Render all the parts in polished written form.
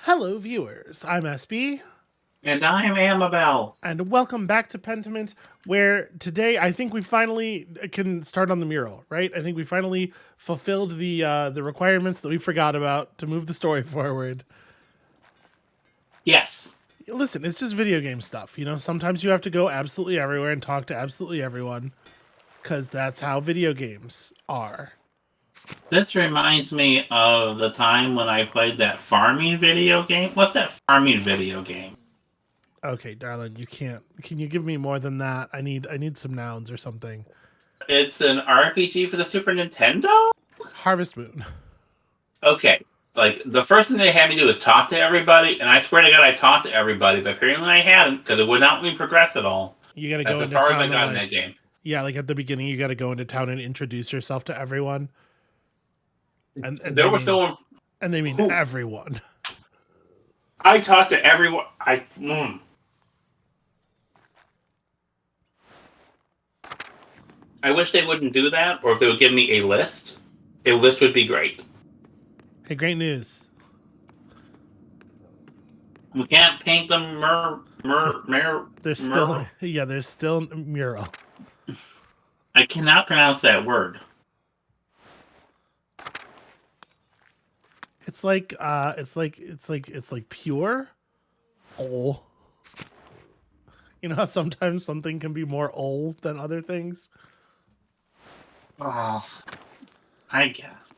Hello, viewers. I'm SB, And I'm Amabel. and welcome back to Pentiment, where today I think we finally can start on the mural. Right? I think we finally fulfilled the requirements that we forgot about to move the story forward. Yes. Listen, it's just video game stuff. Sometimes you have to go absolutely everywhere and talk to absolutely everyone, because that's how video games are. This reminds me of the time when I played that farming video game. What's that farming video game? Okay, darling, you can't. Can you give me more than that? I need some nouns or something. It's an RPG for the Super Nintendo? Harvest Moon. Okay. Like, the first thing they had me do is talk to everybody, and I swear to God I talked to everybody, but apparently I hadn't, because it would not let me progress at all. You gotta That's go as into far as town I and got in that game. yeah, like at the beginning, you got to go into town and introduce yourself to everyone, and There was no one. and they mean Who? everyone. I talked to everyone. I wish they wouldn't do that, or if they would give me a list would be great. Hey, great news! We can't paint them There's still there's still mural. I cannot pronounce that word. It's like pure. Oh, you know how sometimes something can be more old than other things. Oh, I guess.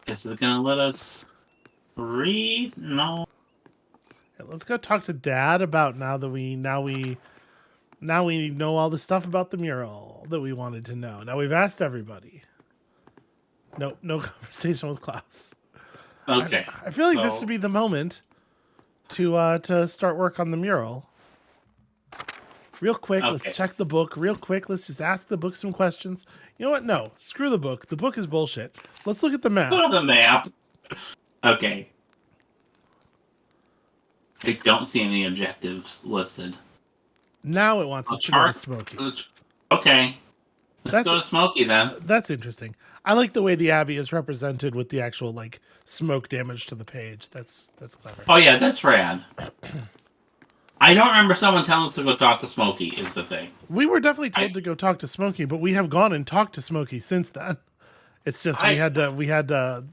Is it gonna let us read? No. Let's go talk to Dad about now we know all the stuff about the mural that we wanted to know. Now we've asked everybody. No conversation with Klaus. Okay. I feel like this would be the moment to start work on the mural. Real quick, Okay. Let's check the book. Real quick, let's just ask the book some questions. You know what? No, screw the book. The book is bullshit. Let's look at the map. Go to the map. Okay. I don't see any objectives listed. Now it wants us to go to Smokey. Okay. Let's go to Smokey then. That's interesting. I like the way the Abbey is represented with the actual like smoke damage to the page. That's clever. Oh yeah, that's rad. I don't remember someone telling us to go talk to Smokey, is the thing. We were definitely told to go talk to Smokey, but we have gone and talked to Smokey since then. It's just we had to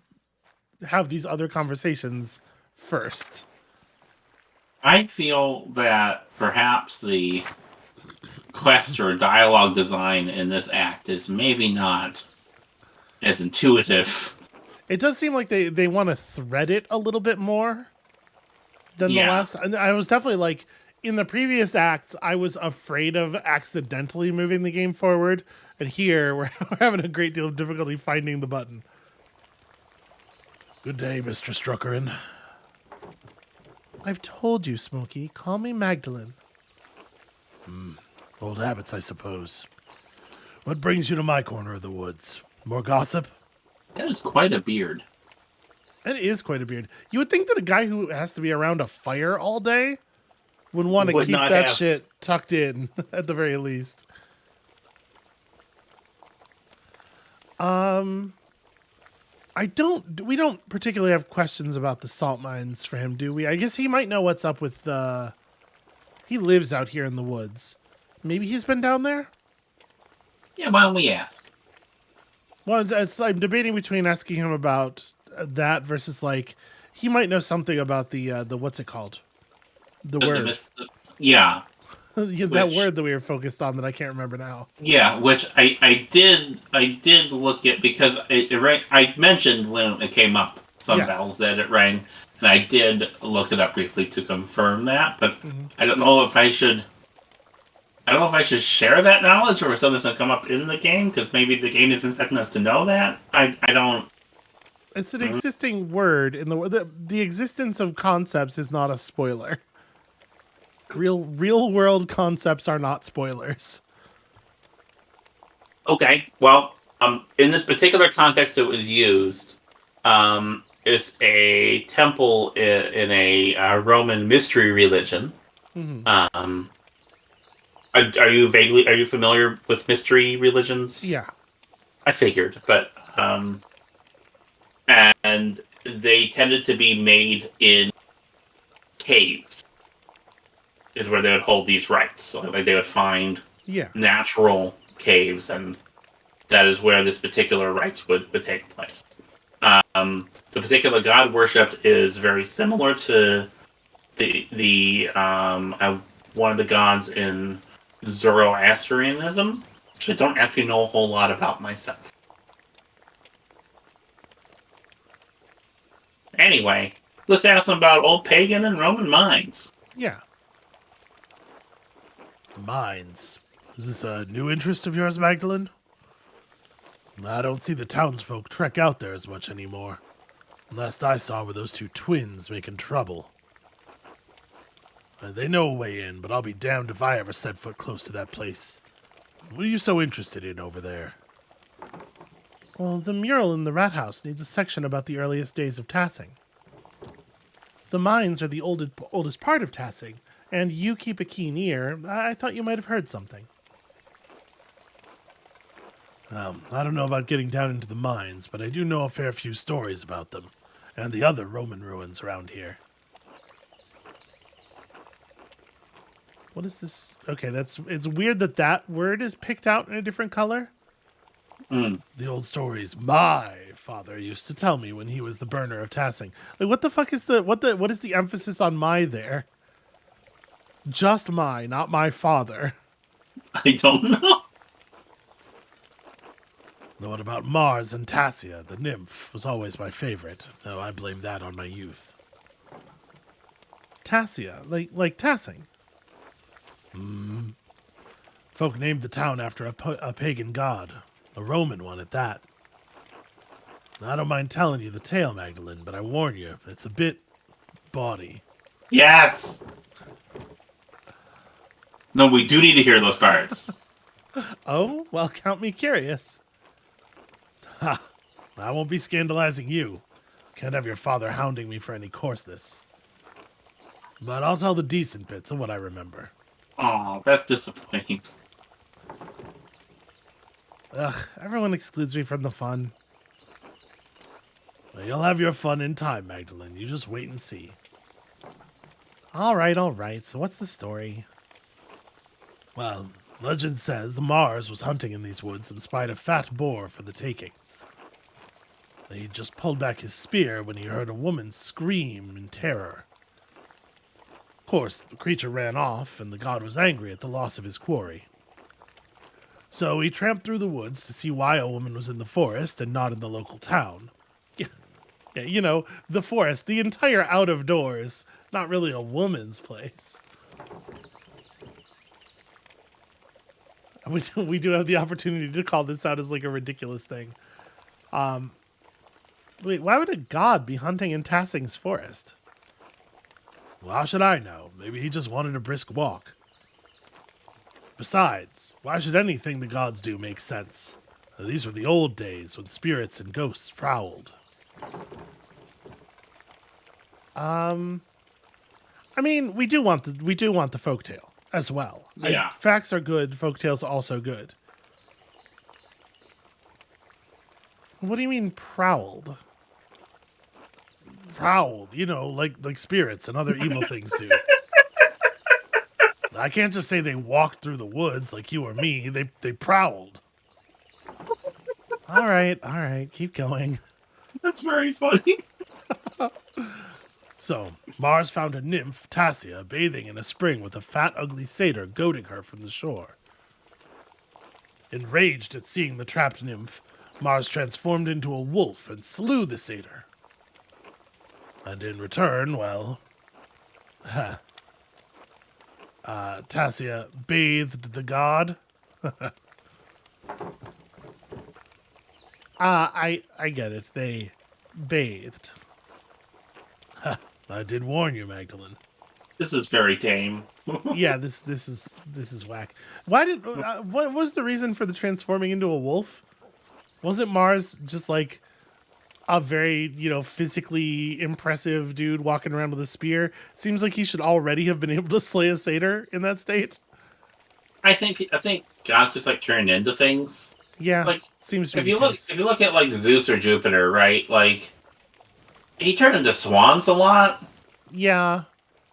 have these other conversations first. I feel that perhaps the quest or dialogue design in this act is maybe not as intuitive. It does seem like they want to thread it a little bit more than the last. And I was definitely like, in the previous acts, I was afraid of accidentally moving the game forward. And here, we're having a great deal of difficulty finding the button. Good day, Mr. Struckerin. I've told you, Smokey. Call me Magdalene. Old habits, I suppose. What brings you to my corner of the woods? More gossip? That is quite a beard. It is quite a beard. You would think that a guy who has to be around a fire all day would want to keep that shit tucked in, at the very least. We don't particularly have questions about the salt mines for him, do we? I guess he might know what's up with he lives out here in the woods. Maybe he's been down there? Yeah, why don't we ask? Well, I'm debating between asking him about that versus like he might know something about the what's it called? The word. Yeah. That word that we were focused on that I can't remember now. Yeah, which I did look at because it rang. I mentioned when it came up some bells that it rang, and I did look it up briefly to confirm that. But I don't know if I should. I don't know if I should share that knowledge or if something's going to come up in the game because maybe the game isn't expecting us to know that. I don't. It's an existing word in the existence of concepts is not a spoiler. Real world concepts are not spoilers. Okay, well, in this particular context, it was used. It's a temple in a Roman mystery religion. Mm-hmm. Are you familiar with mystery religions? Yeah, I figured, but and they tended to be made in caves. Is where they would hold these rites. So like they would find natural caves, and that is where this particular rites would take place. The particular god worshipped is very similar to the one of the gods in Zoroastrianism, which I don't actually know a whole lot about myself. Anyway, let's ask them about old pagan and Roman mines. Yeah. Mines. Is this a new interest of yours, Magdalene? I don't see the townsfolk trek out there as much anymore. Last I saw were those two twins making trouble. They know a way in, but I'll be damned if I ever set foot close to that place. What are you so interested in over there? Well, the mural in the rat house needs a section about the earliest days of Tassing. The mines are the oldest part of Tassing, and you keep a keen ear. I thought you might have heard something. I don't know about getting down into the mines, but I do know a fair few stories about them, and the other Roman ruins around here. What is this? Okay, it's weird that word is picked out in a different color. The old stories my father used to tell me when he was the burner of Tassing. Like, what the fuck is what is the emphasis on my there? Just my, not my father. I don't know. What about Mars and Tassia, the nymph, was always my favorite, though I blame that on my youth. Tassia, like Tassing. Folk named the town after a pagan god, a Roman one at that. I don't mind telling you the tale, Magdalene, but I warn you, it's a bit bawdy. Yes! No, we do need to hear those parts. Oh, well, count me curious. Ha! I won't be scandalizing you. Can't have your father hounding me for any coarseness. But I'll tell the decent bits of what I remember. Oh, that's disappointing. Ugh, everyone excludes me from the fun. Well, you'll have your fun in time, Magdalene. You just wait and see. All right. So what's the story? Well, legend says the Mars was hunting in these woods and spied a fat boar for the taking. He just pulled back his spear when he heard a woman scream in terror. Of course, the creature ran off, and the god was angry at the loss of his quarry. So he tramped through the woods to see why a woman was in the forest and not in the local town. Yeah, you know, the forest, the entire out of doors, not really a woman's place. We do have the opportunity to call this out as like a ridiculous thing. Wait, why would a god be hunting in Tassing's forest? Well, how should I know? Maybe he just wanted a brisk walk. Besides, why should anything the gods do make sense? These were the old days when spirits and ghosts prowled. I mean, we do want the folktale as well. Yeah. Facts are good, folktales also good. What do you mean prowled? Prowled, you know, like spirits and other evil things do. I can't just say they walked through the woods like you or me. They prowled. All right, keep going. That's very funny. So, Mars found a nymph, Tassia, bathing in a spring with a fat, ugly satyr goading her from the shore. Enraged at seeing the trapped nymph, Mars transformed into a wolf and slew the satyr. And in return, well, Tassia bathed the god. I get it. They bathed. I did warn you, Magdalene. This is very tame. Yeah, this is whack. What was the reason for the transforming into a wolf? Wasn't Mars just like a very, physically impressive dude walking around with a spear? Seems like he should already have been able to slay a satyr in that state. I think God just like turned into things. Yeah, like seems to if be you look at like Zeus or Jupiter, right? Like he turned into swans a lot, Yeah.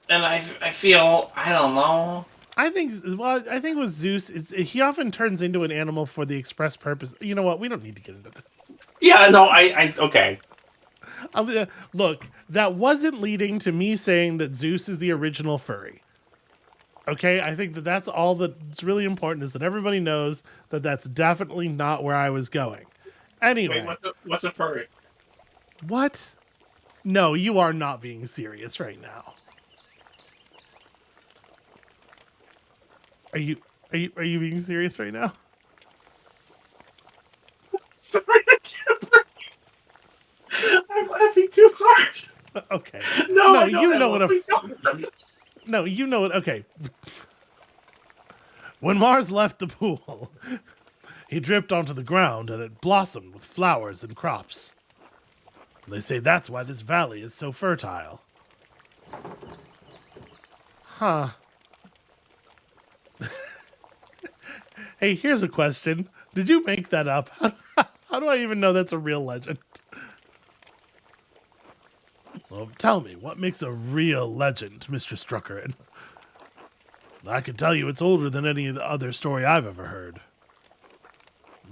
and I feel, I don't know. I think with Zeus, he often turns into an animal for the express purpose. You know what? We don't need to get into this. Yeah, no, okay. Look, that wasn't leading to me saying that Zeus is the original furry. Okay, I think that's all that's really important is that everybody knows that that's definitely not where I was going. Anyway, Wait, what's a furry? what? No, you are not being serious right now. Are you being serious right now? Sorry, I can't breathe. I'm laughing too hard. Okay. No, No, I know you that know one. what a Please don't. no, you know it. Okay. When Mars left the pool, he dripped onto the ground and it blossomed with flowers and crops. They say that's why this valley is so fertile. Huh. Hey, here's a question. Did you make that up? How do I even know that's a real legend? Well, tell me, what makes a real legend, Mr. Struckerin? I can tell you it's older than any other story I've ever heard.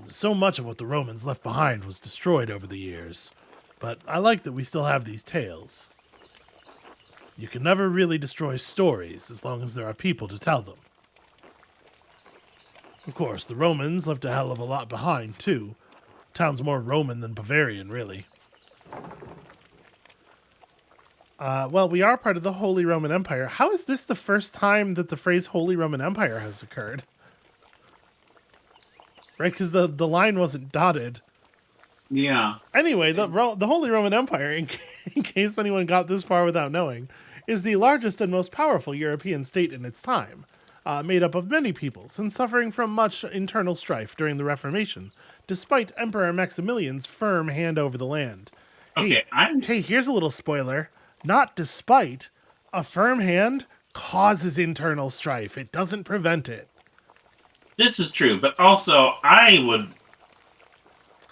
So much of what the Romans left behind was destroyed over the years, but I like that we still have these tales. You can never really destroy stories as long as there are people to tell them. Of course, the Romans left a hell of a lot behind, too. Town's more Roman than Bavarian, really. Well, we are part of the Holy Roman Empire. How is this the first time that the phrase Holy Roman Empire has occurred? Right, because the line wasn't dotted. Yeah. Anyway, the Holy Roman Empire, in case anyone got this far without knowing, is the largest and most powerful European state in its time, made up of many peoples and suffering from much internal strife during the Reformation, despite Emperor Maximilian's firm hand over the land. Okay, Hey, here's a little spoiler. Not despite, a firm hand causes internal strife. It doesn't prevent it. This is true, but also I would.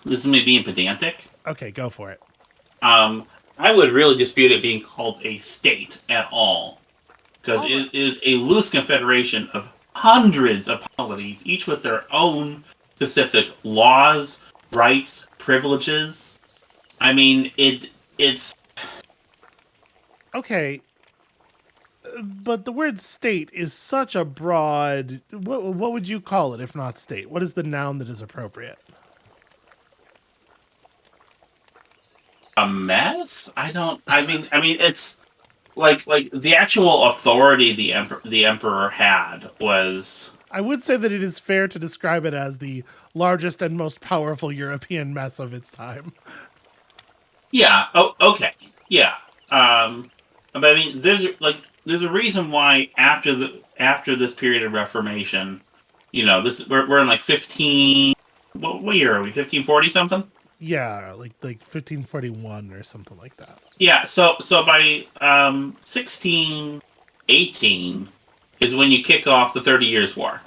This is me being pedantic. Okay, go for it. I would really dispute it being called a state at all, because it is a loose confederation of hundreds of polities, each with their own specific laws, rights, privileges. I mean, it's Okay, but the word state is such a broad. What would you call it if not state? What is the noun that is appropriate? a mess. I mean, it's like the actual authority the emperor had was. I would say that it is fair to describe it as the largest and most powerful European mess of its time. Yeah. Oh, okay. Yeah. But I mean, there's a reason why after this period of Reformation, we're in like 15. What year are we? 1540 something. Yeah, like 1541 or something like that. Yeah. So by 1618 is when you kick off the 30 Years' War,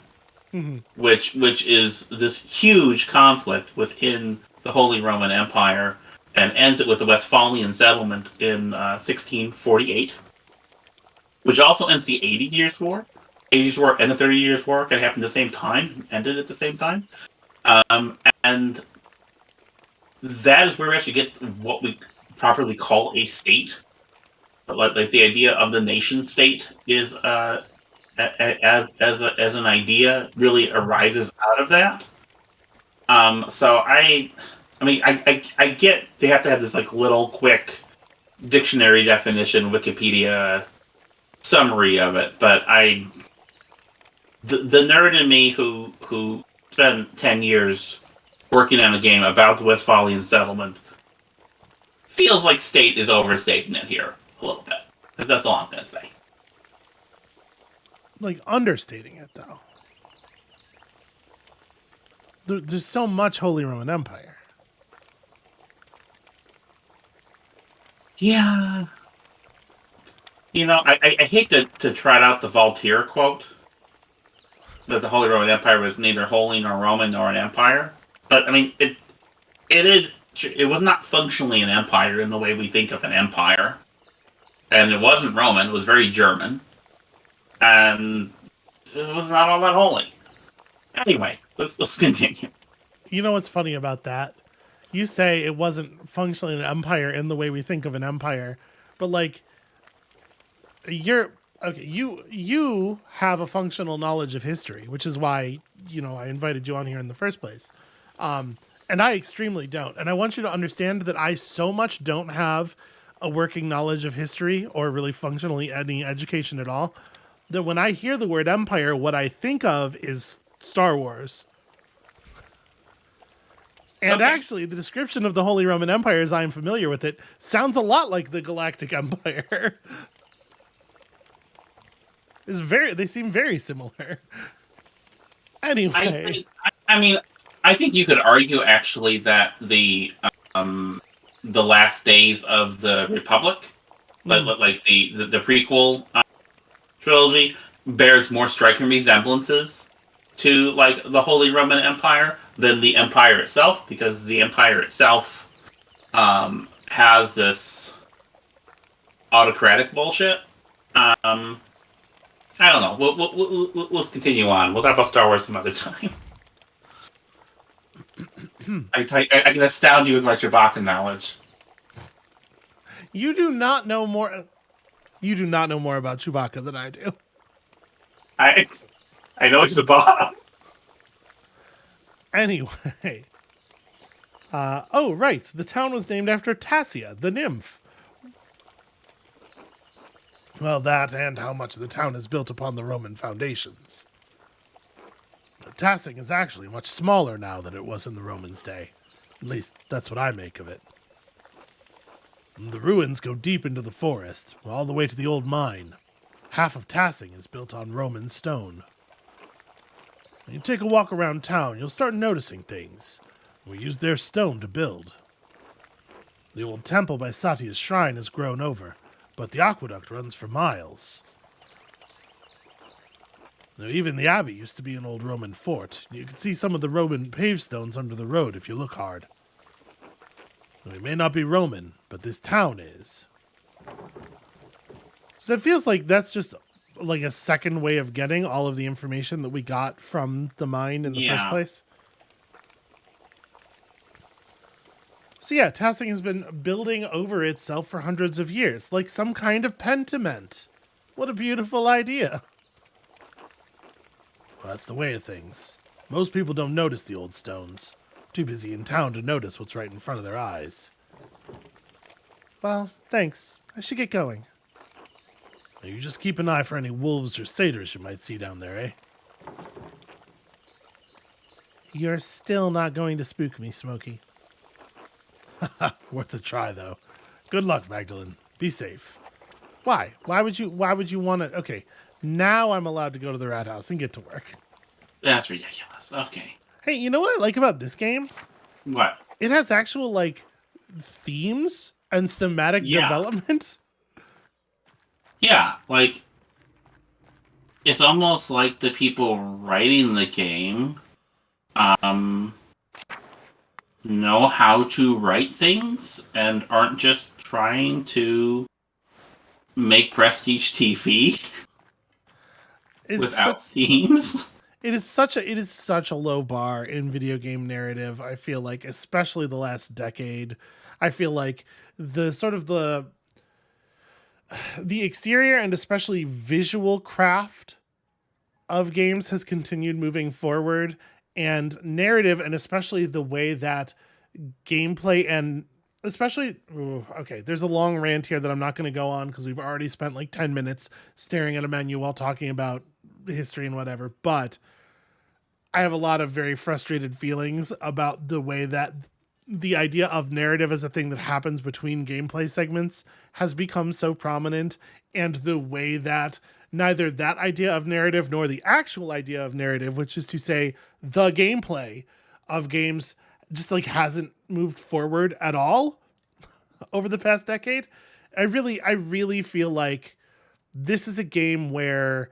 which is this huge conflict within the Holy Roman Empire, and ends it with the Westphalian settlement in 1648, which also ends the 80 Years' War. 80 Years' War and the 30 Years' War kind of happened at the same time, ended at the same time. And that is where we actually get what we properly call a state. Like the idea of the nation state is as an idea really arises out of that. So I mean, I get they have to have this like little quick dictionary definition, Wikipedia summary of it, but the nerd in me who spent 10 years working on a game about the Westphalian settlement feels like state is overstating it here a little bit. Because that's all I'm going to say. Like understating it, though. There's so much Holy Roman Empire. Yeah. I hate to trot out the Voltaire quote that the Holy Roman Empire was neither holy nor Roman nor an empire. But I mean, it is it was not functionally an empire in the way we think of an empire, and it wasn't Roman. It was very German, and it was not all that holy. Anyway, let's continue. You know what's funny about that? You say it wasn't functionally an empire in the way we think of an empire, but like you have a functional knowledge of history, which is why I invited you on here in the first place. And I extremely don't. And I want you to understand that I so much don't have a working knowledge of history or really functionally any education at all, that when I hear the word empire, what I think of is Star Wars. And actually, the description of the Holy Roman Empire, as I'm familiar with it, sounds a lot like the Galactic Empire. They seem very similar. Anyway. I mean, I think you could argue actually that the last days of the Republic, like the prequel trilogy, bears more striking resemblances to like the Holy Roman Empire than the Empire itself, because the Empire itself has this autocratic bullshit. I don't know. Let's continue on. We'll talk about Star Wars some other time. I can astound you with my Chewbacca knowledge. You do not know more about Chewbacca than I do. I know it's the bottom. Anyway. Oh, right. The town was named after Tassia, the nymph. Well, that and how much the town is built upon the Roman foundations. Tassing is actually much smaller now than it was in the Romans' day. At least, that's what I make of it. And the ruins go deep into the forest, all the way to the old mine. Half of Tassing is built on Roman stone. When you take a walk around town, you'll start noticing things. We used their stone to build. The old temple by Satya's shrine has grown over, but the aqueduct runs for miles. Now, even the abbey used to be an old Roman fort. You can see some of the Roman pavestones under the road if you look hard. It may not be Roman, but this town is. So that feels like that's just like a second way of getting all of the information that we got from the mine in the first place. So yeah, Tassing has been building over itself for hundreds of years, like some kind of Pentiment. What a beautiful idea. Well, that's the way of things. Most people don't notice the old stones. Too busy in town to notice what's right in front of their eyes. Well, thanks. I should get going. Now, you just keep an eye for any wolves or satyrs you might see down there, eh? You're still not going to spook me, Smokey. Worth a try, though. Good luck, Magdalene. Be safe. Why? Why would you want to... Okay, now I'm allowed to go to the rat house and get to work. That's ridiculous. Okay. Hey, you know what I like about this game? What? It has actual, like, themes and thematic development. Yeah, like, it's almost like the people writing the game know how to write things and aren't just trying to make prestige TV without themes. It is such a low bar in video game narrative. I feel like, especially the last decade. I feel like the sort of the exterior and especially visual craft of games has continued moving forward, and narrative, and especially the way that gameplay and especially, okay, there's a long rant here that I'm not going to go on because we've already spent like 10 minutes staring at a menu while talking about history and whatever, but I have a lot of very frustrated feelings about the way that the idea of narrative as a thing that happens between gameplay segments has become so prominent, and the way that neither that idea of narrative nor the actual idea of narrative, which is to say the gameplay of games, just like hasn't moved forward at all over the past decade. I really feel like this is a game where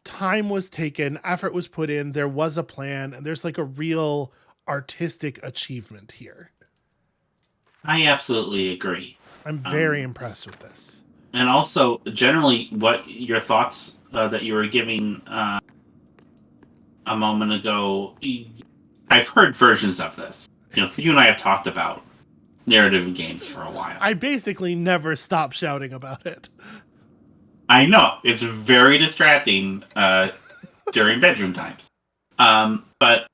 time was taken, effort was put in, there was a plan, and there's like a real artistic achievement here. I absolutely agree. I'm very impressed with this. And also, generally, what your thoughts that you were giving a moment ago, I've heard versions of this. You and I have talked about narrative games for a while. I basically never stop shouting about it. I know it's very distracting during bedroom times, but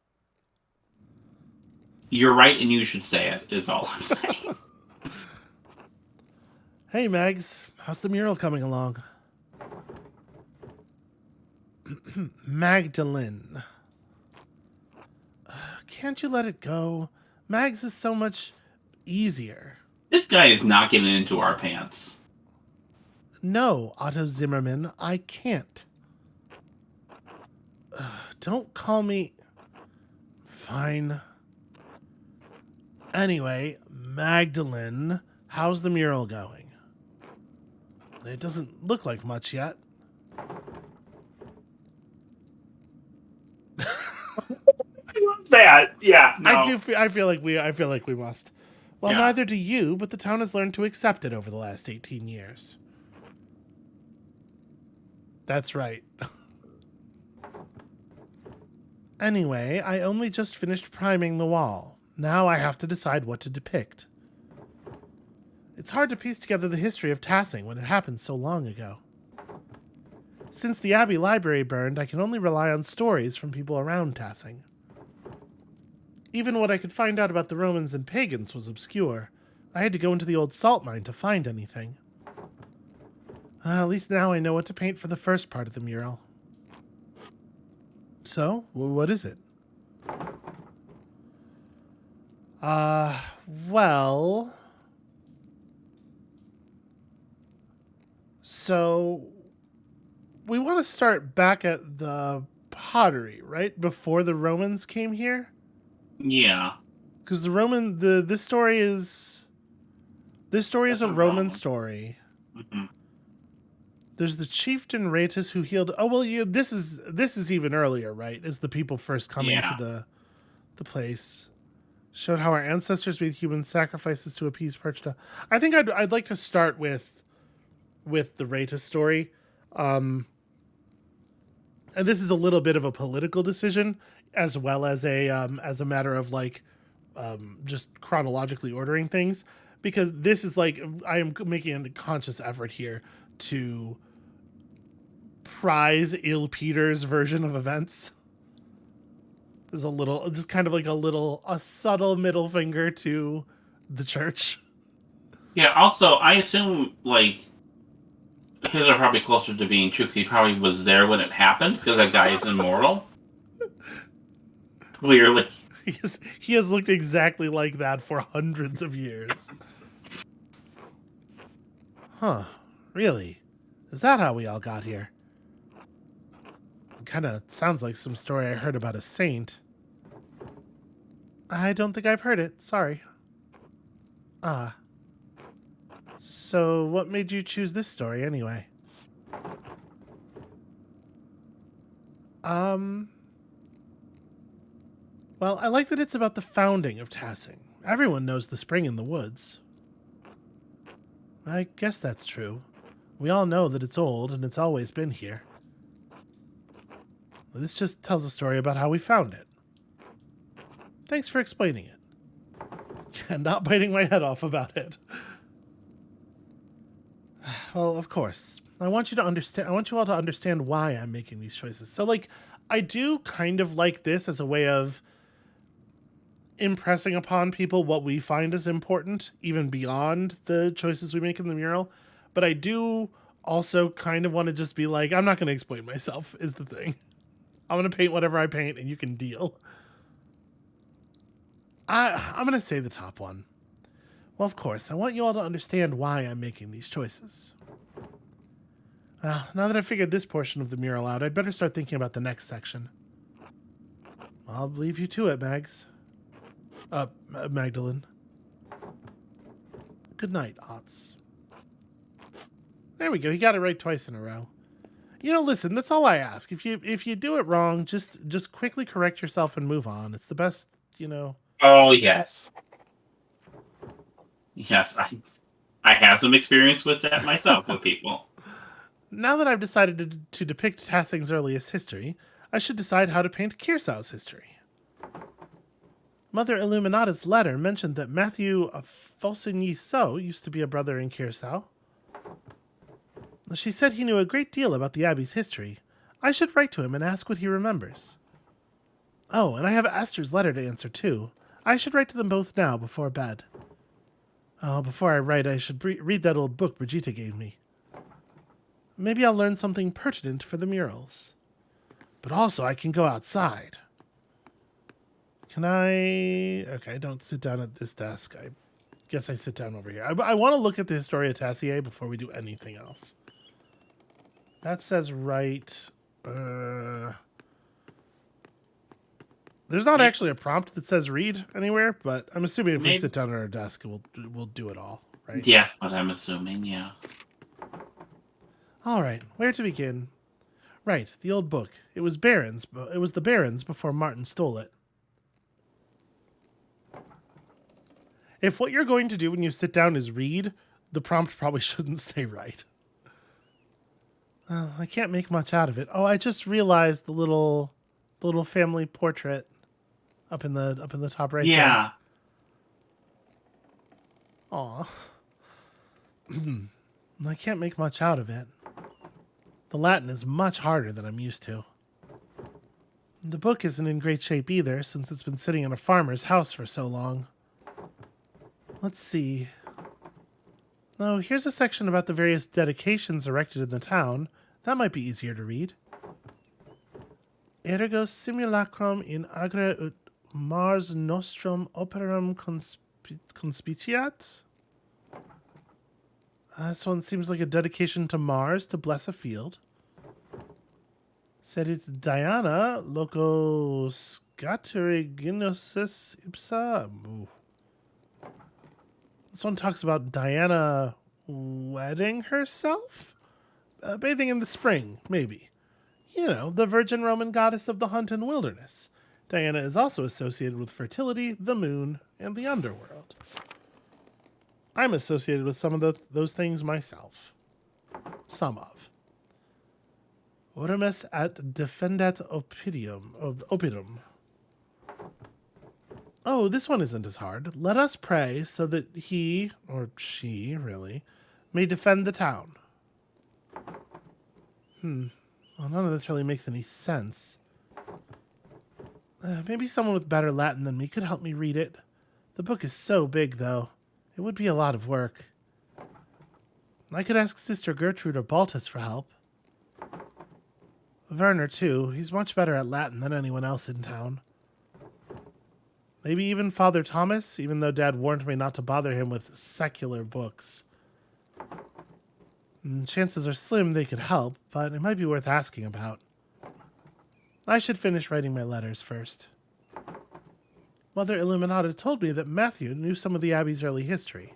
you're right, and you should say it. Is all I'm saying. Hey, Mags, how's the mural coming along? Magdalene. Can't you let it go? Mags is so much easier. This guy is not getting into our pants. No, Otto Zimmerman, I can't. Don't call me... Fine. Anyway, Magdalene, how's the mural going? It doesn't look like much yet. That, yeah, no. I feel like we must. Well, Yeah. neither do you, but the town has learned to accept it over the last 18 years. That's right. Anyway, I only just finished priming the wall. Now I have to decide what to depict. It's hard to piece together the history of Tassing when it happened so long ago. Since the Abbey Library burned, I can only rely on stories from people around Tassing. Even what I could find out about the Romans and pagans was obscure. I had to go into the old salt mine to find anything. At least now I know what to paint for the first part of the mural. So, what is it? Well... So, we want to start back at the pottery, right? Before the Romans came here? Yeah. Because this story is a Roman story. Mm-hmm. There's the chieftain Raetus who healed. Oh well, this is even earlier, right? As the people first coming to the place, showed how our ancestors made human sacrifices to appease Perchta. I think I'd like to start with the Raetus story, and this is a little bit of a political decision as well as a matter of like just chronologically ordering things, because this is like I am making a conscious effort here to prize Il Peter's version of events. There's just kind of like a subtle middle finger to the church. Yeah, also, I assume, like, his are probably closer to being true. He probably was there when it happened, because that guy is immortal. Clearly. He has looked exactly like that for hundreds of years. Huh. Really? Is that how we all got here? It kind of sounds like some story I heard about a saint. I don't think I've heard it. Sorry. Ah. So, what made you choose this story, anyway? Well, I like that it's about the founding of Tassing. Everyone knows the spring in the woods. I guess that's true. We all know that it's old and it's always been here. This just tells a story about how we found it. Thanks for explaining it. And not biting my head off about it. Well, of course. I want you all to understand why I'm making these choices. So, like, I do kind of like this as a way of impressing upon people what we find is important, even beyond the choices we make in the mural. But I do also kind of want to just be like, I'm not going to explain myself, is the thing. I'm going to paint whatever I paint, and you can deal. I'm going to say the top one. Well, of course, I want you all to understand why I'm making these choices. Now that I've figured this portion of the mural out, I'd better start thinking about the next section. I'll leave you to it, Magdalene. Good night, Otts. There we go. He got it right twice in a row. Listen, that's all I ask. If you do it wrong, just quickly correct yourself and move on. It's the best, Oh, yes. Yes, I have some experience with that myself with people. Now that I've decided to depict Tassing's earliest history, I should decide how to paint Kirsau's history. Mother Illuminata's letter mentioned that Matthew Fausigny-So used to be a brother in Kirsau. She said he knew a great deal about the Abbey's history. I should write to him and ask what he remembers. Oh, and I have Esther's letter to answer too. I should write to them both now before bed. Oh, before I write, I should read that old book Brigitte gave me. Maybe I'll learn something pertinent for the murals. But also, I can go outside. Can I... Okay, don't sit down at this desk. I guess I sit down over here. I want to look at the Historia Tassiae before we do anything else. That says right. There's not actually a prompt that says read anywhere, but I'm assuming if we sit down at our desk, we'll do it all, right? Yeah, that's what I'm assuming, yeah. All right, where to begin? Right, the old book. It was the Baron's before Martin stole it. If what you're going to do when you sit down is read, the prompt probably shouldn't say right. I can't make much out of it. Oh, I just realized the little family portrait up in the top right there. Yeah. Aw. I can't make much out of it. The Latin is much harder than I'm used to. The book isn't in great shape either, since it's been sitting in a farmer's house for so long. Let's see. Oh, here's a section about the various dedications erected in the town. That might be easier to read. Ergo simulacrum in agre ut Mars nostrum operam conspiciat? This one seems like a dedication to Mars to bless a field. Said it's Diana loco scateriginosis ipsa. Ooh. This one talks about Diana wedding herself? Bathing in the spring, maybe. You know, the virgin Roman goddess of the hunt and wilderness. Diana is also associated with fertility, the moon, and the underworld. I'm associated with some of those things myself. Some of. Oremus at defendat opidum. Oh, this one isn't as hard. Let us pray so that he, or she, really, may defend the town. Well, none of this really makes any sense. Maybe someone with better Latin than me could help me read it. The book is so big, though. It would be a lot of work. I could ask Sister Gertrude or Baltus for help. Werner, too. He's much better at Latin than anyone else in town. Maybe even Father Thomas, even though Dad warned me not to bother him with secular books. Chances are slim they could help, but it might be worth asking about. I should finish writing my letters first. Mother Illuminata told me that Matthew knew some of the Abbey's early history.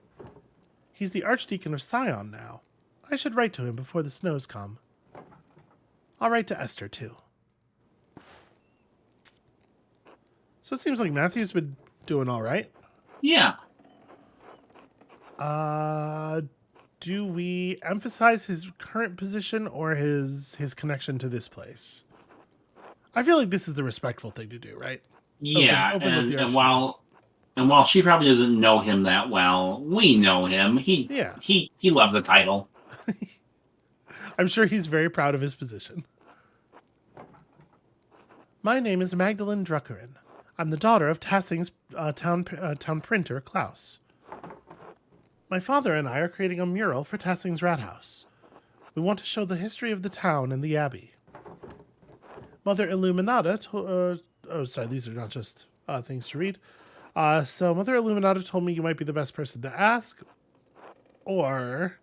He's the Archdeacon of Sion now. I should write to him before the snows come. I'll write to Esther, too. So it seems like Matthew's been doing all right. Yeah. Do we emphasize his current position or his connection to this place? I feel like this is the respectful thing to do, right? Yeah, open with the and while she probably doesn't know him that well, we know him. He loves the title. I'm sure he's very proud of his position. My name is Magdalene Druckerin. I'm the daughter of Tassing's town printer, Klaus. My father and I are creating a mural for Tassing's rat house. We want to show the history of the town and the abbey. Mother Illuminata these are not just things to read. So Mother Illuminata told me you might be the best person to ask. Or...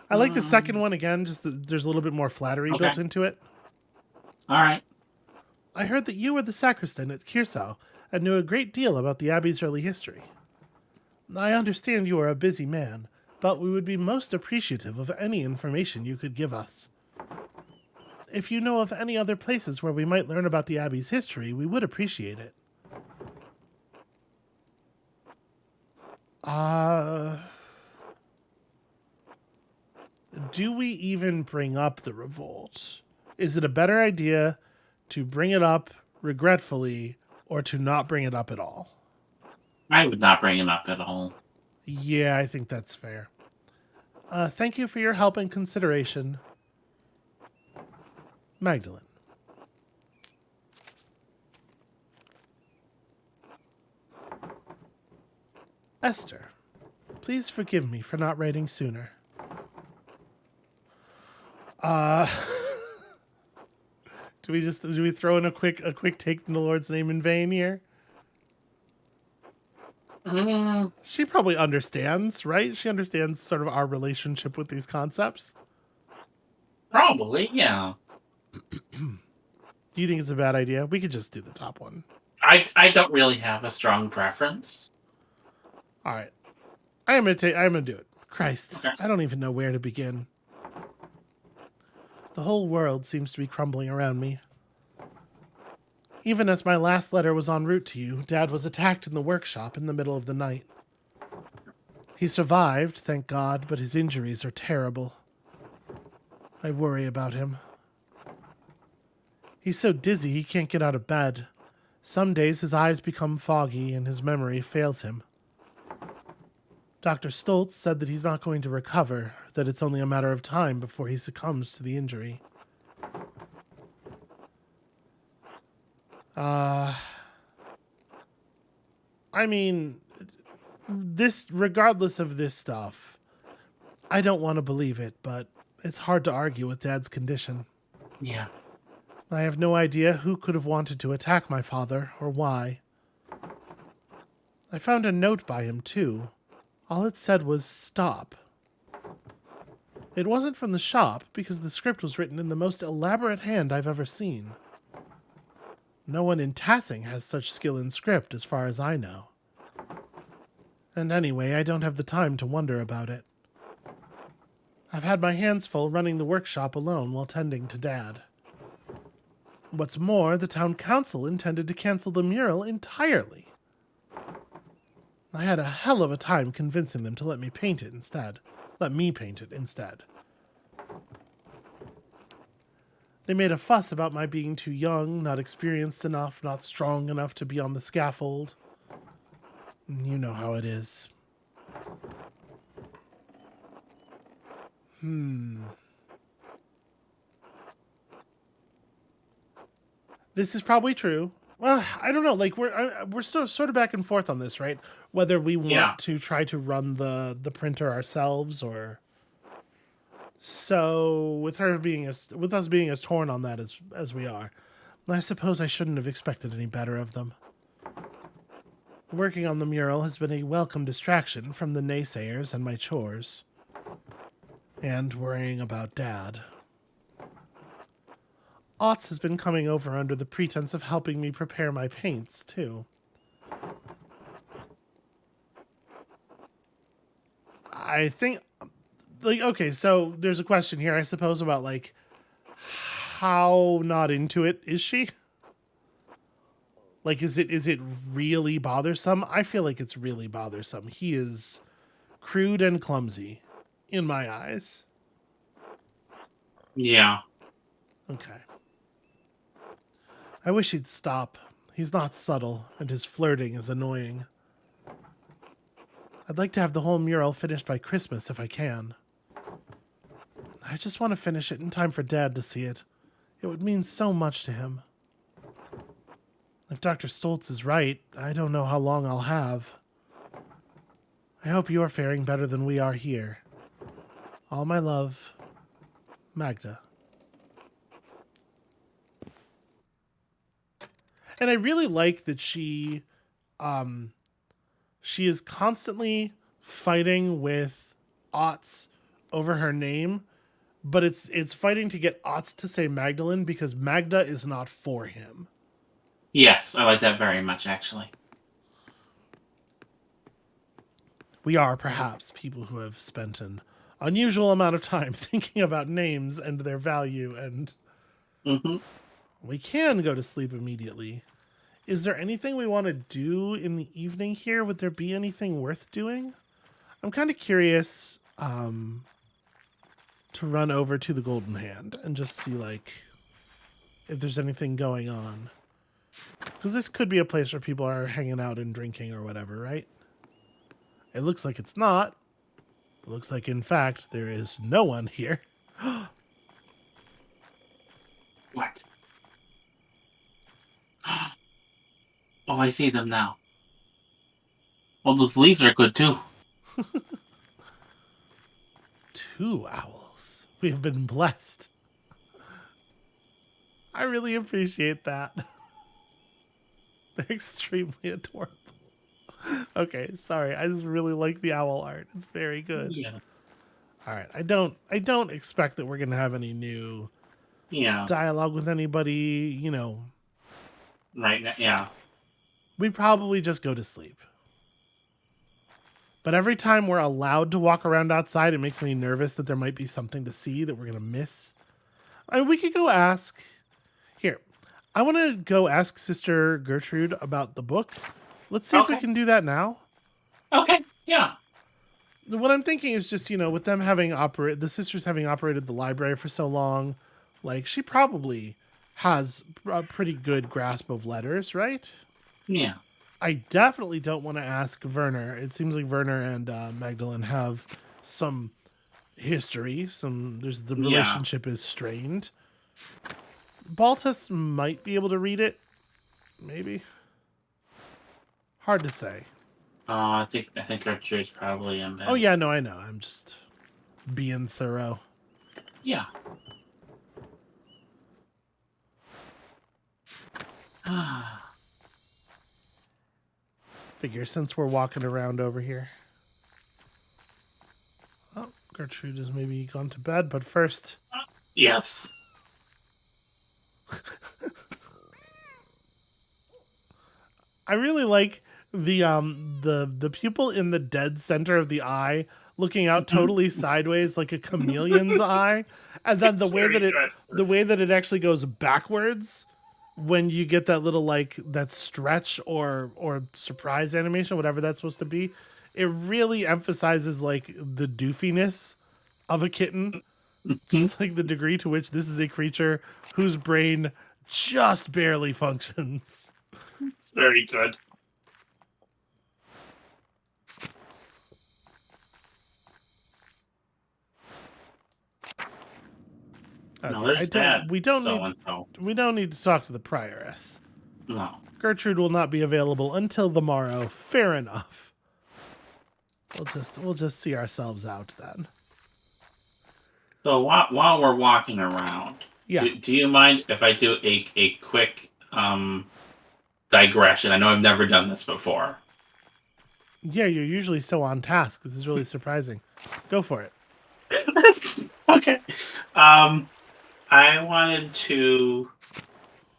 I like the second one again, just there's a little bit more flattery built into it. All right. I heard that you were the sacristan at Kirsau and knew a great deal about the abbey's early history. I understand you are a busy man, but we would be most appreciative of any information you could give us. If you know of any other places where we might learn about the abbey's history, we would appreciate it. Do we even bring up the revolt? Is it a better idea to bring it up regretfully or to not bring it up at all? I would not bring it up at all. Yeah, I think that's fair. Thank you for your help and consideration, Magdalene. Esther, please forgive me for not writing sooner. Do we throw in a quick take in the Lord's name in vain here? She probably understands, right? She understands sort of our relationship with these concepts. Probably, yeah. Do you think it's a bad idea? We could just do the top one. I don't really have a strong preference. All right. I'm gonna do it. Christ, Okay. I don't even know where to begin. The whole world seems to be crumbling around me. Even as my last letter was en route to you, Dad was attacked in the workshop in the middle of the night. He survived, thank God, but his injuries are terrible. I worry about him. He's so dizzy he can't get out of bed. Some days his eyes become foggy and his memory fails him. Dr. Stoltz said that he's not going to recover, that it's only a matter of time before he succumbs to the injury. I mean, regardless of this stuff, I don't want to believe it, but it's hard to argue with Dad's condition. Yeah. I have no idea who could have wanted to attack my father, or why. I found a note by him, too. All it said was, "Stop." It wasn't from the shop, because the script was written in the most elaborate hand I've ever seen. No one in Tassing has such skill in script, as far as I know. And anyway, I don't have the time to wonder about it. I've had my hands full running the workshop alone while tending to Dad. What's more, the town council intended to cancel the mural entirely. I had a hell of a time convincing them to let me paint it instead. They made a fuss about my being too young, not experienced enough, not strong enough to be on the scaffold. You know how it is. This is probably true. Well, I don't know. Like we're still sort of back and forth on this, right? Whether we want to try to run the printer ourselves, or so with us being as torn on that as we are. I suppose I shouldn't have expected any better of them. Working on the mural has been a welcome distraction from the naysayers and my chores, and worrying about Dad. Otts has been coming over under the pretense of helping me prepare my paints, too. I think, okay, so there's a question here, I suppose, about, how not into it is she? Is it really bothersome? I feel like it's really bothersome. He is crude and clumsy, in my eyes. Yeah. Okay. I wish he'd stop. He's not subtle, and his flirting is annoying. I'd like to have the whole mural finished by Christmas if I can. I just want to finish it in time for Dad to see it. It would mean so much to him. If Dr. Stoltz is right, I don't know how long I'll have. I hope you're faring better than we are here. All my love, Magda. And I really like that she is constantly fighting with Otts over her name, but it's fighting to get Otts to say Magdalene because Magda is not for him. Yes, I like that very much, actually. We are perhaps people who have spent an unusual amount of time thinking about names and their value, and we can go to sleep immediately Is there anything we want to do in the evening here? Would there be anything worth doing? I'm kind of curious to run over to the Golden Hand and just see, like, if there's anything going on. Because this could be a place where people are hanging out and drinking or whatever, right? It looks like it's not. It looks like, in fact, there is no one here. What? Oh, I see them now. Well, those leaves are good too. 2 owls. We have been blessed. I really appreciate that. They're extremely adorable. Okay, sorry. I just really like the owl art. It's very good. Yeah. All right. I don't expect that we're going to have any new dialogue with anybody, you know. Right now, yeah. We'd probably just go to sleep. But every time we're allowed to walk around outside, it makes me nervous that there might be something to see that we're going to miss. I mean, we could go ask. Here, I want to go ask Sister Gertrude about the book. Let's see if we can do that now. Okay, yeah. What I'm thinking is just, you know, with them having the sisters having operated the library for so long, like, she probably has a pretty good grasp of letters, right? Yeah. I definitely don't want to ask Werner. It seems like Werner and Magdalene have some history. The relationship is strained. Baltus might be able to read it. Maybe. Hard to say. I think Gertrude's probably in bed. Oh yeah, no, I know. I'm just being thorough. Yeah. Figure since we're walking around over here. Oh, Gertrude has maybe gone to bed, but first. Yes. I really like the pupil in the dead center of the eye looking out totally sideways like a chameleon's eye, and then the way that it actually goes backwards when you get that little, like, that stretch or surprise animation, whatever that's supposed to be. It really emphasizes, like, the doofiness of a kitten. Just like the degree to which this is a creature whose brain just barely functions. It's very good. Okay, no, there's that. We don't need to talk to the prioress. No. Gertrude will not be available until the morrow. Fair enough. We'll just see ourselves out then. So while we're walking around, do you mind if I do a quick digression? I know I've never done this before. Yeah, you're usually so on task. This is really surprising. Go for it. Okay. I wanted to,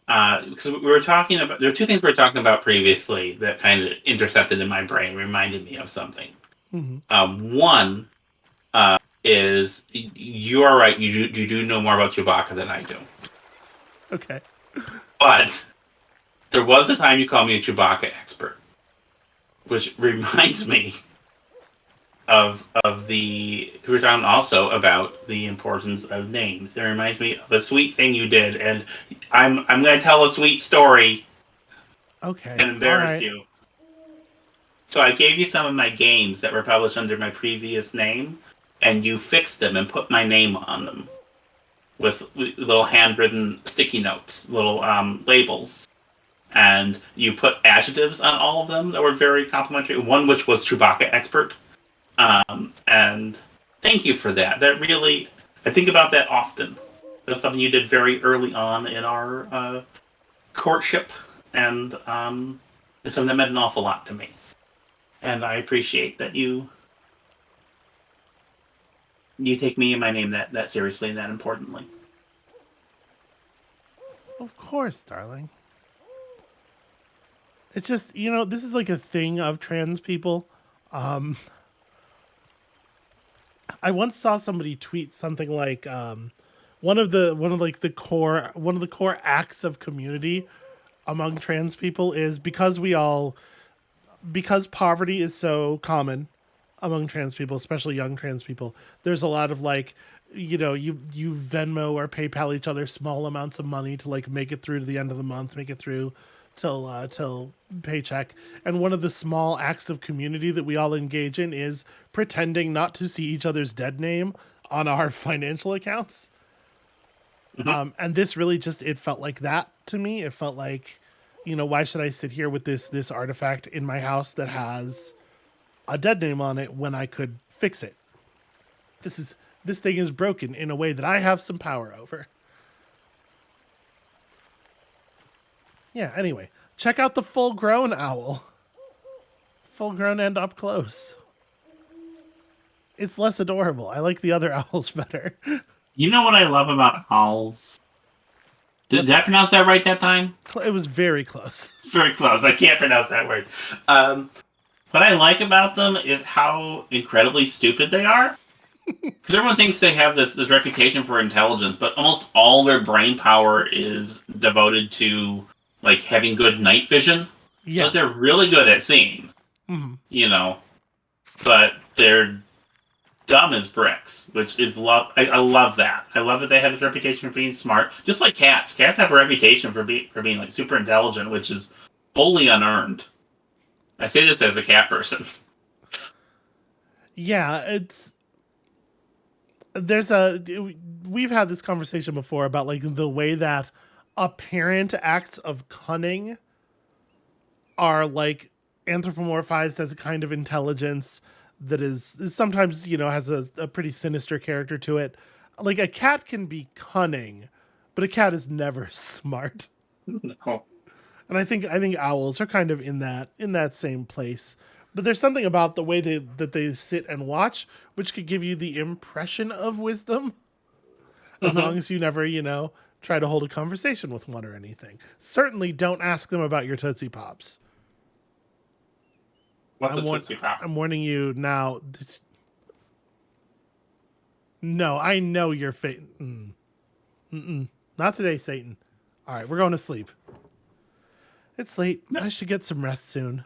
because we were talking about, there are two things we were talking about previously that kind of intercepted in my brain, reminded me of something. Mm-hmm. One is, you are right, you do know more about Chewbacca than I do. Okay. But there was a time you called me a Chewbacca expert, which reminds me of the, we were talking also about the importance of names. It reminds me of a sweet thing you did, and I'm going to tell a sweet story. Okay. And embarrass you. So I gave you some of my games that were published under my previous name, and you fixed them and put my name on them with little handwritten sticky notes, little labels. And you put adjectives on all of them that were very complimentary. One which was Chewbacca expert. And thank you for that. That really, I think about that often. That's something you did very early on in our courtship, and it's something that meant an awful lot to me. And I appreciate that you take me and my name that seriously and that importantly. Of course, darling. It's just, you know, this is like a thing of trans people. I once saw somebody tweet something like one of the core acts of community among trans people is because poverty is so common among trans people, especially young trans people. There's a lot of like, you Venmo or PayPal each other small amounts of money to like make it through to the end of the month, make it through till paycheck. And one of the small acts of community that we all engage in is pretending not to see each other's dead name on our financial accounts. And this really it felt like that to me. It felt like, why should I sit here with this artifact in my house that has a dead name on it when I could fix it? This thing is broken in a way that I have some power over. Yeah, anyway, check out the full-grown owl. Full-grown and up close. It's less adorable. I like the other owls better. You know what I love about owls? Did I pronounce that right that time? It was very close. Very close. I can't pronounce that word. What I like about them is how incredibly stupid they are. Because everyone thinks they have this reputation for intelligence, but almost all their brain power is devoted to like having good night vision. Yeah. So they're really good at seeing. Mm-hmm. But they're dumb as bricks, which is love. I love that. I love that they have this reputation for being smart, just like cats. Cats have a reputation for being like super intelligent, which is wholly unearned. I say this as a cat person. Yeah, we've had this conversation before about like the way that apparent acts of cunning are like anthropomorphized as a kind of intelligence that is sometimes, has a pretty sinister character to it. Like a cat can be cunning, but a cat is never smart. No. And I think owls are kind of in that same place. But there's something about the way that they sit and watch, which could give you the impression of wisdom, as long as you never, try to hold a conversation with one or anything. Certainly don't ask them about your Tootsie Pops. What's a Tootsie Pop? I'm warning you now. No, I know you're Not today, Satan. All right, we're going to sleep. It's late. I should get some rest soon.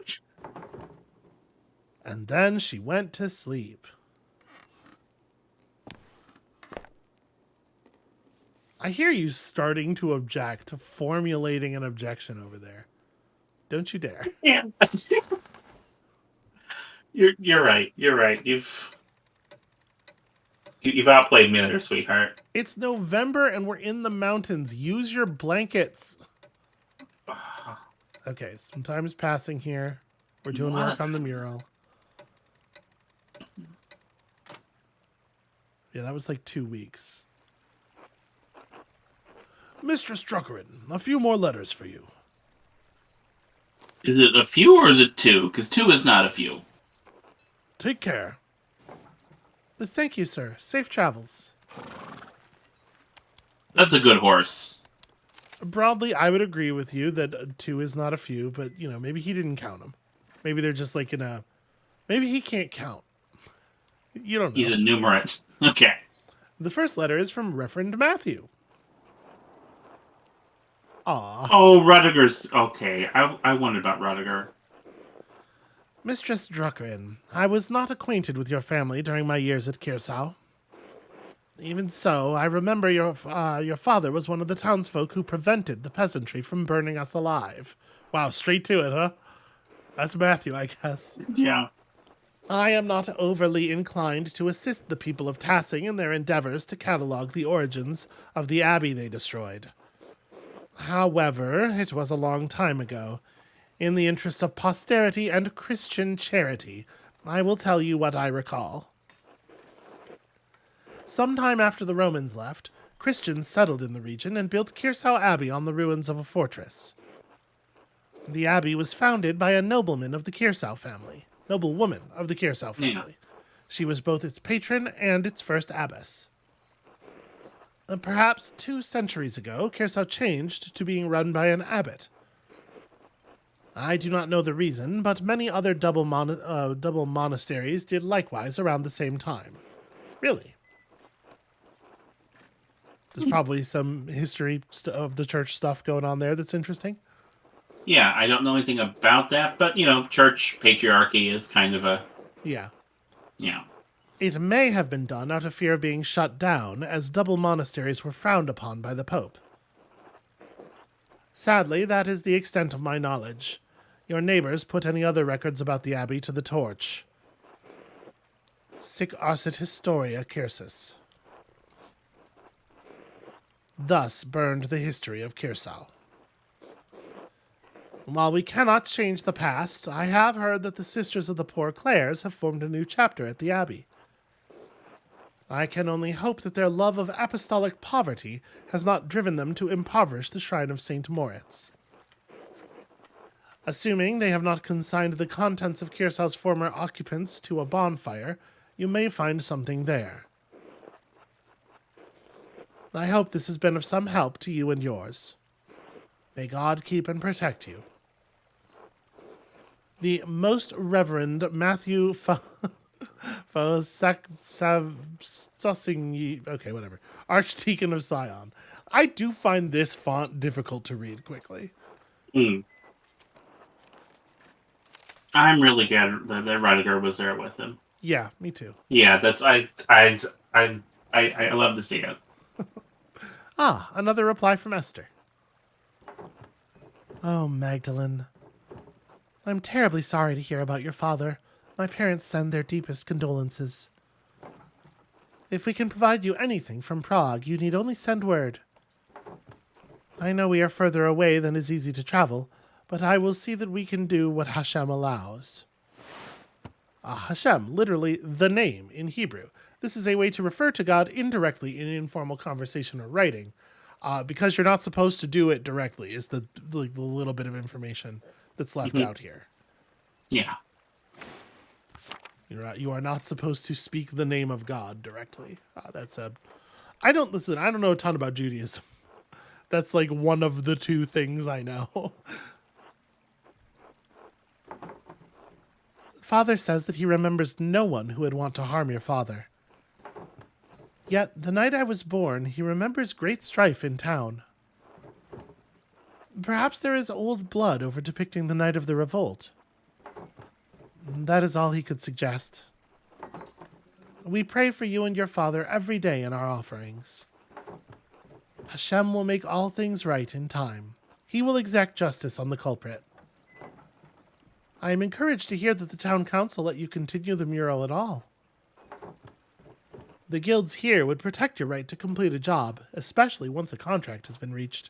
And then she went to sleep. I hear you starting to object, formulating an objection over there. Don't you dare. Yeah. You're right. You're right. You've outplayed me there, sweetheart. It's November and we're in the mountains. Use your blankets. Okay, some time is passing here. We're doing work on the mural. Yeah, that was like 2 weeks. Mistress Druckerin, a few more letters for you. Is it a few or is it two? Because two is not a few. Take care. Thank you, sir. Safe travels. That's a good horse. Broadly, I would agree with you that two is not a few, but, maybe he didn't count them. Maybe they're just like maybe he can't count. You don't know. He's a numerate. Okay. The first letter is from Reverend Matthew. Aw. Oh, Rudiger's... Okay, I wondered about Rudiger. Mistress Druckerin, I was not acquainted with your family during my years at Kirsau. Even so, I remember your father was one of the townsfolk who prevented the peasantry from burning us alive. Wow, straight to it, huh? That's Matthew, I guess. Yeah. I am not overly inclined to assist the people of Tassing in their endeavors to catalog the origins of the abbey they destroyed. However, it was a long time ago. In the interest of posterity and Christian charity, I will tell you what I recall. Sometime after the Romans left, Christians settled in the region and built Kirsau Abbey on the ruins of a fortress. The abbey was founded by a noblewoman of the Kirsau family. Yeah. She was both its patron and its first abbess. Perhaps 2 centuries ago, Kirsau changed to being run by an abbot. I do not know the reason, but many other double monasteries did likewise around the same time. Really? There's probably some history of the church stuff going on there that's interesting. Yeah, I don't know anything about that, but, church patriarchy is kind of a, Yeah. you know, It may have been done out of fear of being shut down, as double monasteries were frowned upon by the Pope. Sadly, that is the extent of my knowledge. Your neighbors put any other records about the abbey to the torch. Sic arsit historia Kyrsis. Thus burned the history of Kirsau. While we cannot change the past, I have heard that the Sisters of the Poor Clares have formed a new chapter at the abbey. I can only hope that their love of apostolic poverty has not driven them to impoverish the shrine of St. Moritz. Assuming they have not consigned the contents of Kirsau's former occupants to a bonfire, you may find something there. I hope this has been of some help to you and yours. May God keep and protect you. The Most Reverend Matthew Archdeacon of Sion. I do find this font difficult to read quickly. I'm really glad that Rudiger was there with him. Yeah, me too. Yeah, that's I love to see it. Another reply from Esther. Oh, Magdalene. I'm terribly sorry to hear about your father. My parents send their deepest condolences. If we can provide you anything from Prague, you need only send word. I know we are further away than is easy to travel, but I will see that we can do what Hashem allows. Hashem, literally the name in Hebrew. This is a way to refer to God indirectly in informal conversation or writing, because you're not supposed to do it directly, is the little bit of information that's left out here. Yeah. You are not supposed to speak the name of God directly. I don't know a ton about Judaism. That's like one of the two things I know. Father says that he remembers no one who would want to harm your father. Yet, the night I was born, he remembers great strife in town. Perhaps there is old blood over depicting the night of the revolt. That is all he could suggest. We pray for you and your father every day in our offerings. Hashem will make all things right in time. He will exact justice on the culprit. I am encouraged to hear that the town council let you continue the mural at all. The guilds here would protect your right to complete a job, especially once a contract has been reached.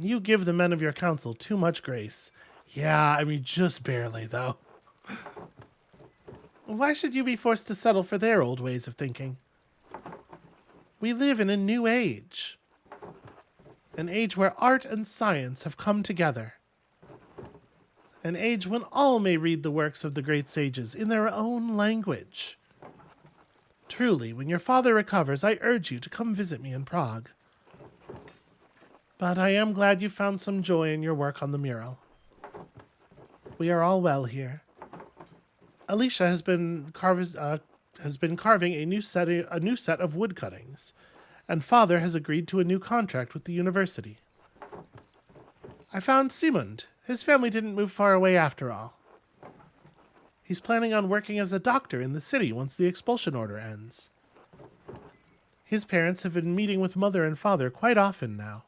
You give the men of your council too much grace. Yeah, I mean, just barely, though. Why should you be forced to settle for their old ways of thinking? We live in a new age. An age where art and science have come together. An age when all may read the works of the great sages in their own language. Truly, when your father recovers, I urge you to come visit me in Prague. But I am glad you found some joy in your work on the mural. We are all well here. Alicia has been carving a new set of wood cuttings, and Father has agreed to a new contract with the university. I found Simund. His family didn't move far away after all. He's planning on working as a doctor in the city once the expulsion order ends. His parents have been meeting with Mother and Father quite often now.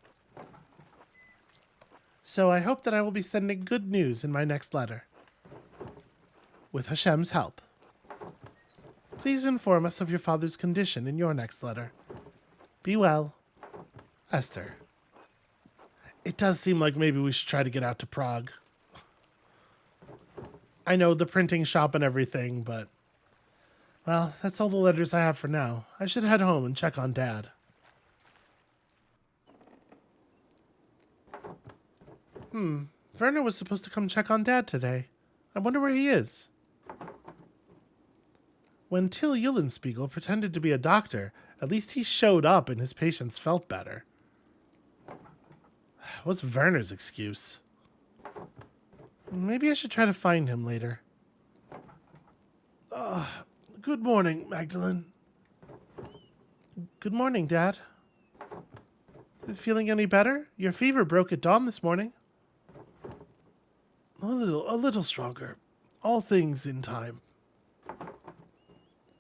So I hope that I will be sending good news in my next letter. With Hashem's help. Please inform us of your father's condition in your next letter. Be well. Esther. It does seem like maybe we should try to get out to Prague. I know the printing shop and everything, but... Well, that's all the letters I have for now. I should head home and check on Dad. Werner was supposed to come check on Dad today. I wonder where he is. When Till Eulenspiegel pretended to be a doctor, at least he showed up and his patients felt better. What's Werner's excuse? Maybe I should try to find him later. Good morning, Magdalene. Good morning, Dad. Feeling any better? Your fever broke at dawn this morning. A little stronger. All things in time.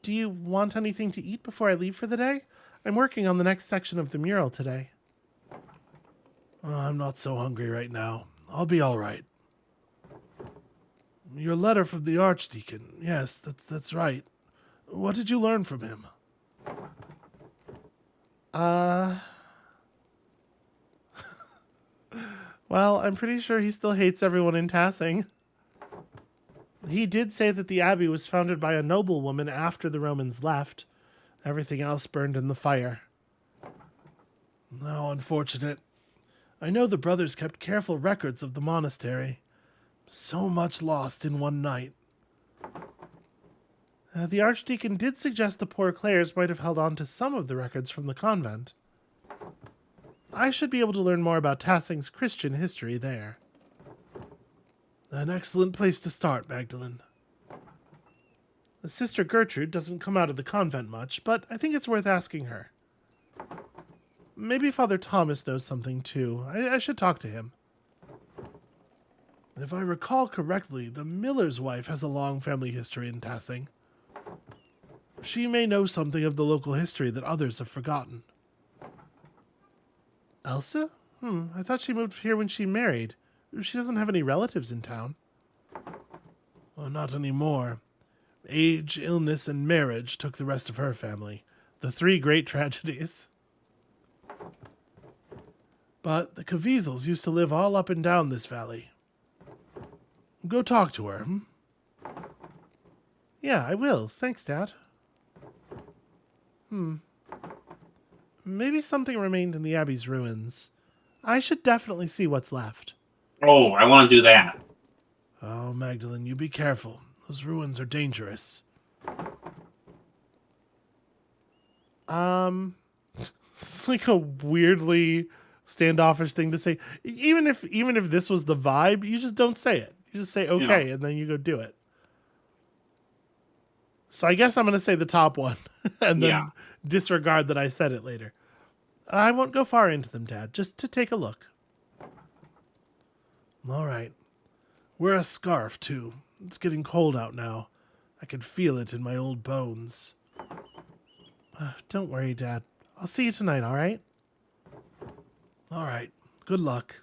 Do you want anything to eat before I leave for the day? I'm working on the next section of the mural today. I'm not so hungry right now. I'll be all right. Your letter from the Archdeacon. Yes, that's right. What did you learn from him? Well, I'm pretty sure he still hates everyone in Tassing. He did say that the abbey was founded by a noblewoman after the Romans left. Everything else burned in the fire. How unfortunate. I know the brothers kept careful records of the monastery. So much lost in one night. The Archdeacon did suggest the poor Clares might have held on to some of the records from the convent. I should be able to learn more about Tassing's Christian history there. An excellent place to start, Magdalene. Sister Gertrude doesn't come out of the convent much, but I think it's worth asking her. Maybe Father Thomas knows something too. I should talk to him. If I recall correctly, the miller's wife has a long family history in Tassing. She may know something of the local history that others have forgotten. Elsa? I thought she moved here when she married. She doesn't have any relatives in town. Well, not anymore. Age, illness, and marriage took the rest of her family. The 3 great tragedies. But the Caviezel's used to live all up and down this valley. Go talk to her. Yeah, I will. Thanks, Dad. Maybe something remained in the Abbey's ruins. I should definitely see what's left. Oh, I want to do that. Oh, Magdalene, you be careful. Those ruins are dangerous. It's like a weirdly standoffish thing to say. Even if this was the vibe, you just don't say it. You just say okay, and then you go do it. So I guess I'm going to say the top one, and then disregard that I said it later. I won't go far into them, Dad, just to take a look. All right. Wear a scarf, too. It's getting cold out now. I can feel it in my old bones. Don't worry, Dad. I'll see you tonight, all right? All right. Good luck.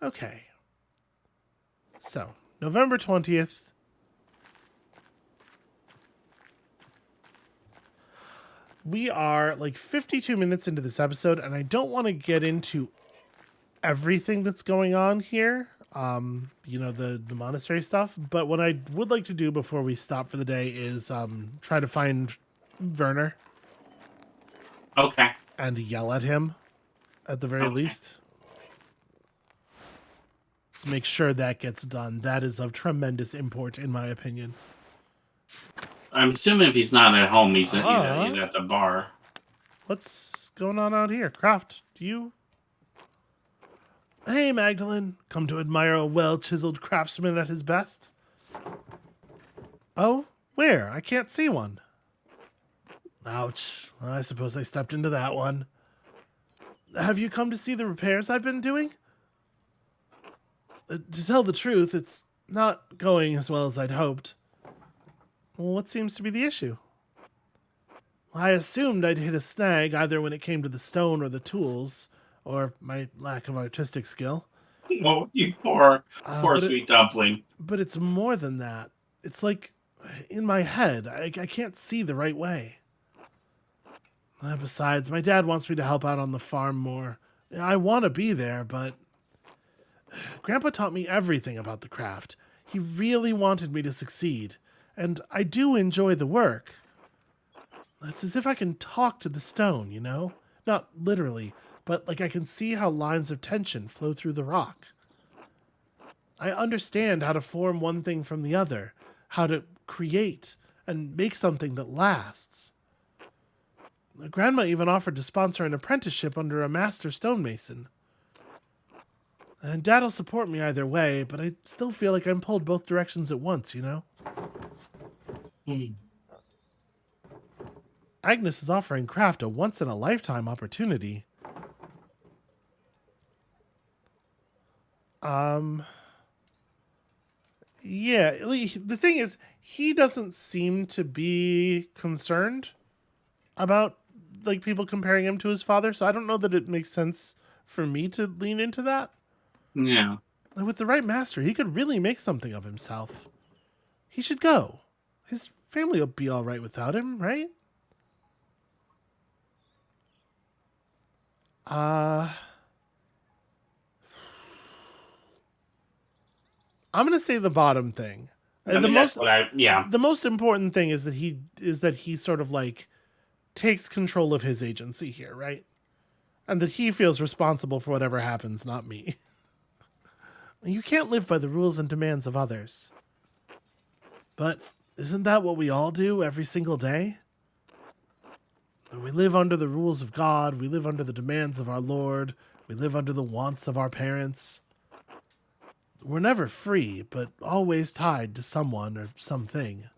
Okay. So, November 20th. We are like 52 minutes into this episode, and I don't want to get into everything that's going on here. The monastery stuff. But what I would like to do before we stop for the day is try to find Werner. Okay. And yell at him, at the very least. Let's make sure that gets done. That is of tremendous import, in my opinion. I'm assuming if he's not at home, he's either at the bar. What's going on out here? Croft, do you... Hey, Magdalene. Come to admire a well-chiseled craftsman at his best? Oh, where? I can't see one. Ouch. I suppose I stepped into that one. Have you come to see the repairs I've been doing? To tell the truth, it's not going as well as I'd hoped. What seems to be the issue? I assumed I'd hit a snag either when it came to the stone or the tools, or my lack of artistic skill. Oh, you poor sweet dumpling. But it's more than that. It's like in my head. I can't see the right way. Besides, my dad wants me to help out on the farm more. I want to be there, but Grandpa taught me everything about the craft. He really wanted me to succeed, and I do enjoy the work. It's as if I can talk to the stone, you know? Not literally, but like I can see how lines of tension flow through the rock. I understand how to form one thing from the other, how to create and make something that lasts. Grandma even offered to sponsor an apprenticeship under a master stonemason. And Dad'll support me either way, but I still feel like I'm pulled both directions at once, you know? Agnes is offering Kraft a once-in-a-lifetime opportunity. Yeah, the thing is, he doesn't seem to be concerned about like people comparing him to his father, so I don't know that it makes sense for me to lean into that. Yeah. Like, with the right master, he could really make something of himself. He should go. His family will be all right without him, right? I'm gonna say the bottom thing. I mean, that's what The most important thing is that he sort of like takes control of his agency here, right? And that he feels responsible for whatever happens, not me. You can't live by the rules and demands of others. But isn't that what we all do every single day? We live under the rules of God, we live under the demands of our Lord, we live under the wants of our parents. We're never free, but always tied to someone or something.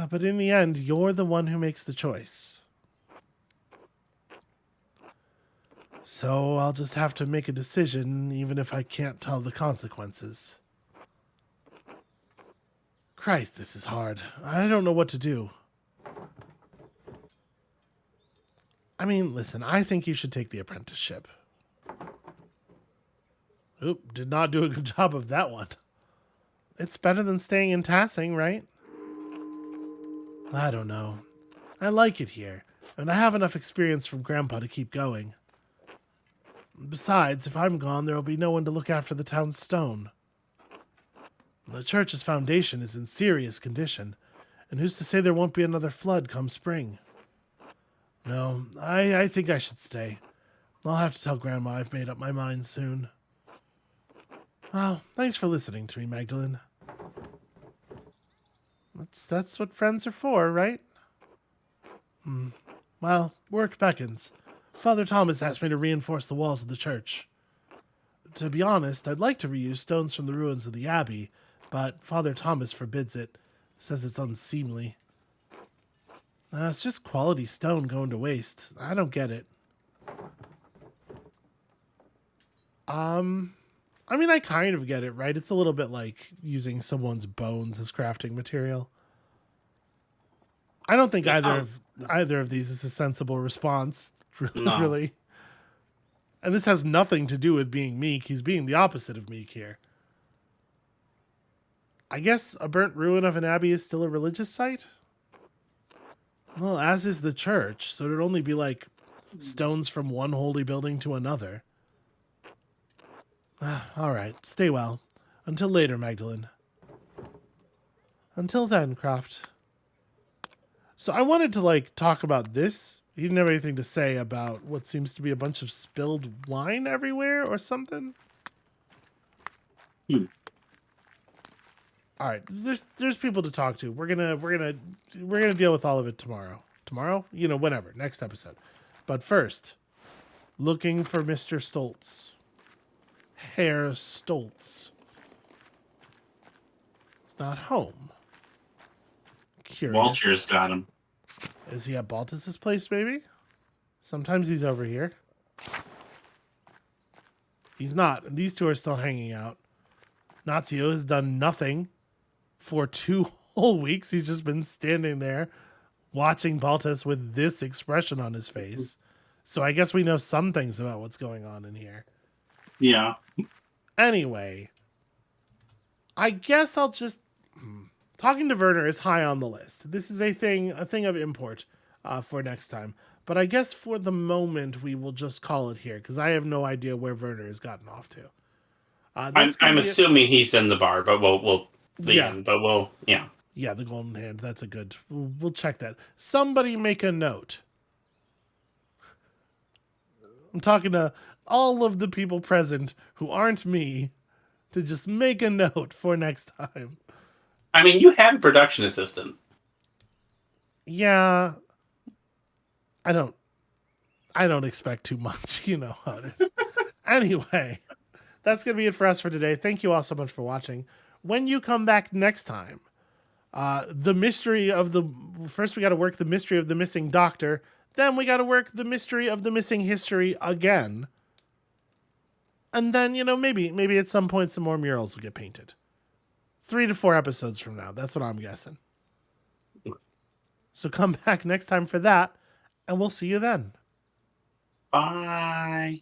But in the end, you're the one who makes the choice. So I'll just have to make a decision, even if I can't tell the consequences. Christ, this is hard. I don't know what to do. I mean, listen, I think you should take the apprenticeship. Oop, did not do a good job of that one. It's better than staying in Tassing, right? I don't know. I like it here, and I have enough experience from Grandpa to keep going. Besides, if I'm gone, there will be no one to look after the town's stone. The church's foundation is in serious condition, and who's to say there won't be another flood come spring? No, I think I should stay. I'll have to tell Grandma I've made up my mind soon. Well, thanks for listening to me, Magdalene. That's what friends are for, right? Well, work beckons. Father Thomas asked me to reinforce the walls of the church. To be honest, I'd like to reuse stones from the ruins of the abbey, but Father Thomas forbids it, says it's unseemly. It's just quality stone going to waste. I don't get it. I mean, I kind of get it, right? It's a little bit like using someone's bones as crafting material. I don't think either of these is a sensible response, really. And this has nothing to do with being meek. He's being the opposite of meek here. I guess a burnt ruin of an abbey is still a religious site? Well, as is the church, so it'd only be like stones from one holy building to another. All right, stay well. Until later, Magdalene. Until then, Croft. So I wanted to like talk about this. He didn't have anything to say about what seems to be a bunch of spilled wine everywhere or something. All right, there's people to talk to. We're gonna deal with all of it tomorrow. Tomorrow, whenever, next episode. But first, looking for Mr. Stoltz, Herr Stoltz. It's not home. Curious. Walter's got him. Is he at Baltus's place, maybe? Sometimes he's over here. He's not. And these two are still hanging out. Nazio has done nothing for 2 whole weeks. He's just been standing there watching Baltus with this expression on his face. So I guess we know some things about what's going on in here. Yeah. Anyway, I guess I'll just... Talking to Werner is high on the list. This is a thing of import for next time. But I guess for the moment, we will just call it here, because I have no idea where Werner has gotten off to. I'm assuming he's in the bar, but we'll yeah, the Golden Hand. That's a good. We'll check that. Somebody make a note. I'm talking to all of the people present who aren't me to just make a note for next time. I mean, you have a production assistant. Yeah, I don't expect too much. You know how it is. Anyway, that's going to be it for us for today. Thank you all so much for watching. When you come back next time, The mystery of the first we got to work the mystery of the missing doctor. Then we got to work the mystery of the missing history again. And then, maybe at some point some more murals will get painted. 3 to 4 episodes from now. That's what I'm guessing. So come back next time for that, and we'll see you then. Bye.